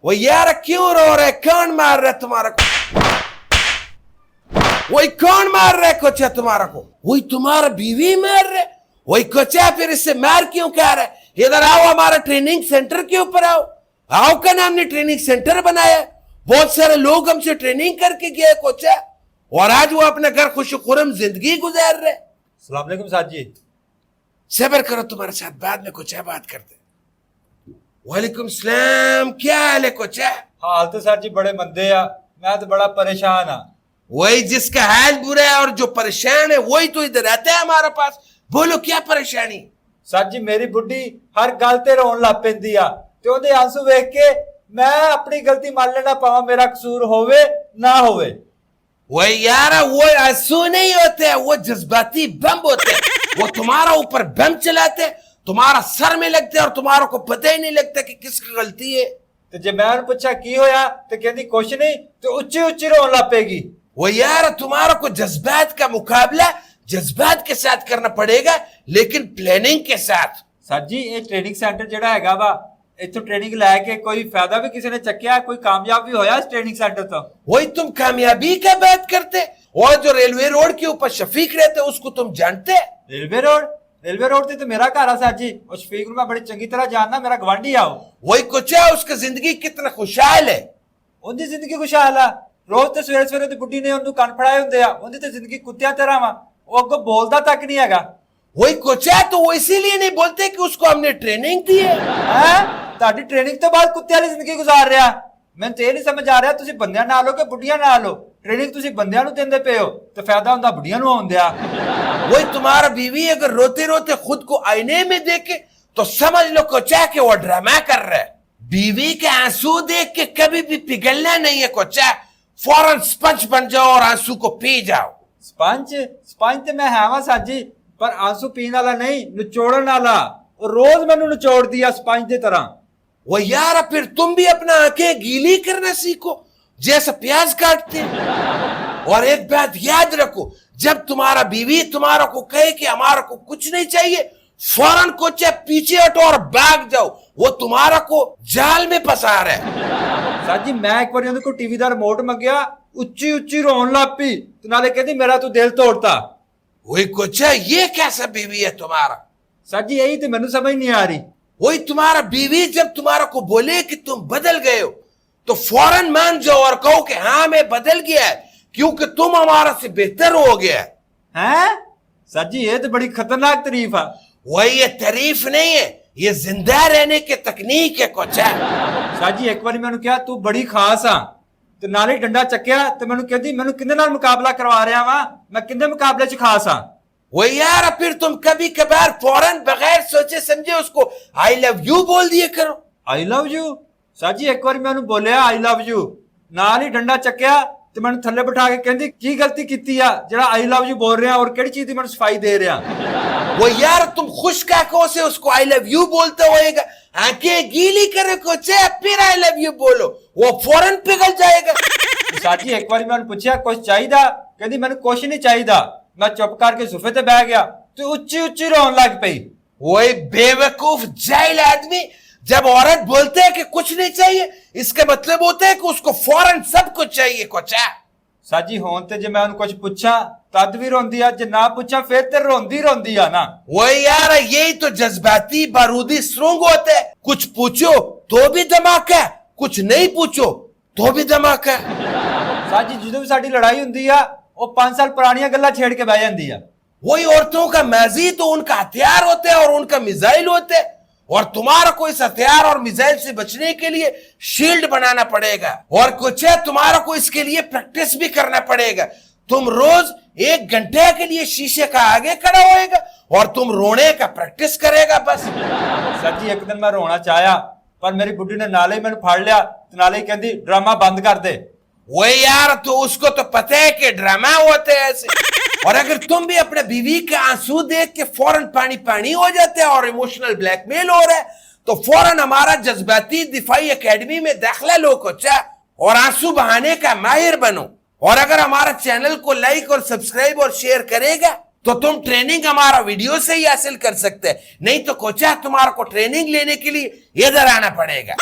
वो यार क्यों रो रहे, कौन मार रहे तुम्हारा को? वही कौन मार रहे कोचा तुम्हारा को? वही तुम्हारा बीवी मार रहे। वही कोचा फिर इससे मार क्यों कह रहे? इधर आओ, हमारा ट्रेनिंग सेंटर के ऊपर आओ। आओ का नाम ने ट्रेनिंग सेंटर बनाया, बहुत सारे लोग हमसे ट्रेनिंग करके गए कोचा, और आज वो अपने घर खुशखुरम जिंदगी गुजार रहे। अस्सलाम वालेकुम साहब जी। सब्र करो, तुम्हारे साथ बाद में कुछ बात करते। वालेकुम सलाम, क्या हाल है कोचा? हाल तो सर जी बड़े मंदे आ, मैं तो बड़ा परेशान हाँ। वही जिसका हाल बुरा है और जो परेशान है वही तो इधर आता है हमारे पास। बोलो क्या परेशानी? सर जी मेरी बुढ़ी हर गल ते रोन लग पैंदी आ ते ओदे आंसू वेख के मैं अपनी गलती मान लेना पावा, मेरा कसूर होवे ना होवे। वही यार, वो आंसू नहीं होते हैं, वो जज्बाती बम होते हैं। वो तुम्हारा ऊपर बम चलाते, तुम्हारा सर में लगते और तुम्हारा को पता ही नहीं लगता कि किसकी गलती है। ते जे मैं उन्हें पूछा की होया ते कहती कुछ नहीं, तो उच्ची उच्ची रोन लग पेगी। वो यार, तुम्हारा को जज्बात का मुकाबला जज्बात के साथ करना पड़ेगा, लेकिन प्लानिंग के साथ। सर जी ये ट्रेनिंग सेंटर जेड़ा हैगा वा, इत्थों ट्रेनिंग लैके कोई फायदा भी किसी ने चक्या, कोई कामयाब भी होया इस ट्रेनिंग सेंटर तो? वही तुम कामयाबी का बात करते, और जो रेलवे रोड के ऊपर शफीक रहते उसको तुम जानते? रेलवे रोड ते तो मेरा घर है सर जी, और शफीक को मैं बड़ी चंगी तरह जानना, मेरा गवांढी आओ। वही कुछ है, उसकी जिंदगी कितना खुशहाल है। उनकी जिंदगी खुशहाल है, रोज तो सवेरे सवेरे दी बुढ़ी ने उन्हें कान फड़ाए होंगे, उनकी तो जिंदगी कुत्तियां तरह वा, वो अगो बोलता तक नहीं हैगा। वही कुछ है, तो वो इसीलिए नहीं बोलते कि उसको हमने ट्रेनिंग दी है। ताड़ी ट्रेनिंग तो बाद कुत्ते वाली जिंदगी गुजार रहा। मैं तो ये नहीं समझ आ रहा तुसी बंदियां नाल हो कि बुढ़ियां नाल हो। ट्रेनिंग तुसी बंदियां नु देंदे पे हो तो फायदा हुंदा बुढ़ियां नु होंदया। वही तुम्हारा बीवी अगर रोते रोते खुद को आईने में देखे तो समझ लो कोचा के वो ड्रामा कर रहा है। बीवी के आंसू देख के कभी भी पिघलना नहीं है कोचा, फौरन स्पंज बन जाओ और आंसू को पी जाओ। स्पंज तो मैं है वा साजी, पर आंसू पीने वाला नहीं, निचोड़न वाला। रोज मैनू निचोड़ दिया स्पंज की तरह। वो यार, फिर तुम भी अपना आंखें गीली करना सीखो जैसा प्याज काटते हैं। और एक बात याद रखो, जब तुम्हारा बीवी तुम्हारा को कहे कि हमारा को कुछ नहीं चाहिए, फौरन को चाहे पीछे हटो और भाग जाओ, वो तुम्हारा को जाल में फंसा रहा है। सर जी मैं एक बार उन्हें को टीवी का रिमोट मंगया, उच्ची उच्ची रोन लग पी, तो नाले कहती मेरा तो दिल तोड़ता। वही कुछ है, ये कैसा बीवी है तुम्हारा? सर जी यही तो मैनू समझ नहीं आ रही। वही तुम्हारा बीवी जब तुम्हारा को बोले कि तुम बदल गए हो तो फौरन मान जाओ और कहो कि हाँ मैं बदल गया है, क्योंकि तुम हमारा से बेहतर हो गया है। सर जी ये तो बड़ी खतरनाक तारीफ है। वही ये तारीफ नहीं है, ये जिंदा रहने की तकनीक है कोचा। सर जी एक बार मैंने कहा तू बड़ी खास आ, तो नाले डंडा चक्या तो मैंने कहती मैंने किंदे नाल मुकाबला करवा रहा वा, मैं किंदे मुकाबले च खास आ। वो यार, फिर तुम कभी कभार फौरन बगैर सोचे समझे उसको आई लव यू बोल दिए करो। I love you? सर जी एक बार मैंने बोलिया आई लव यू, नाल ही डंडा चक्या तो मैंने थल्ले बिठा के कहती की गलती की जरा आई लव यू बोल रहे हैं और केड़ी चीज की मैंने सफाई दे रहा। वो यार, तुम खुश काकों से उसको आई लव यू बोलते होएगा, आंखें गीली करे कोचे, फिर आई लव यू बोलो, वो फौरन पिघल जाएगा। सर जी एक बार मैंने पूछा कुछ चाहिए, कहती मैंने कुछ नहीं चाहिए। मैं चुप करके सोफे ते बैठ गया तो उच्ची उच्ची रोन लग पई। वही बेवकूफ जाहिल आदमी, जब औरत बोलते है कि कुछ नहीं चाहिए, इसका मतलब होता है कि उसको फौरन सब कुछ चाहिए कोचा। सर जी होन ते जे मैं उन कुछ पूछा तद भी रोंदी आ, जे ना पूछा फिर ते रोंदी आ ना। वही यार, यही तो जज्बाती बारूदी सुरंग होते हैं। कुछ पूछो तो भी धमाका, कुछ नहीं पूछो तो भी धमाका। सर जी जो भी साडी लड़ाई हुंदी आ वो 5 साल पुरानी गल्ला छेड़ के बह जाती है। वही औरतों का माजी तो उनका हथियार होते हैं और उनका मिसाइल होते हैं, और तुम्हारा को इस हथियार और मिसाइल से बचने के लिए शील्ड बनाना पड़ेगा, और कुछ है तुम्हारा को इसके लिए प्रैक्टिस भी करना पड़ेगा। तुम रोज 1 घंटे के लिए शीशे का आगे खड़ा होएगा और तुम रोने का प्रैक्टिस करेगा बस। सर जी एक दिन मैं रोना चाहा, पर मेरी बुढ़ी ने नाले ही मैंने फाड़ लिया, तो नाले ही कहती ड्रामा बंद कर दे। वही यार, तो उसको तो पता है कि ड्रामा होते हैं ऐसे। और अगर तुम भी अपने बीवी के आंसू देख के फौरन पानी पानी हो जाते हैं और इमोशनल ब्लैकमेल हो रहा है, तो फौरन हमारा जज्बाती दिफाई एकेडमी में दाखिला लो कोचा और आंसू बहाने का माहिर बनो। और अगर हमारा चैनल को लाइक और सब्सक्राइब और शेयर करेगा तो तुम ट्रेनिंग हमारा वीडियो से ही हासिल कर सकते हैं, नहीं तो कोचा तुम्हारा को ट्रेनिंग लेने के लिए इधर आना पड़ेगा।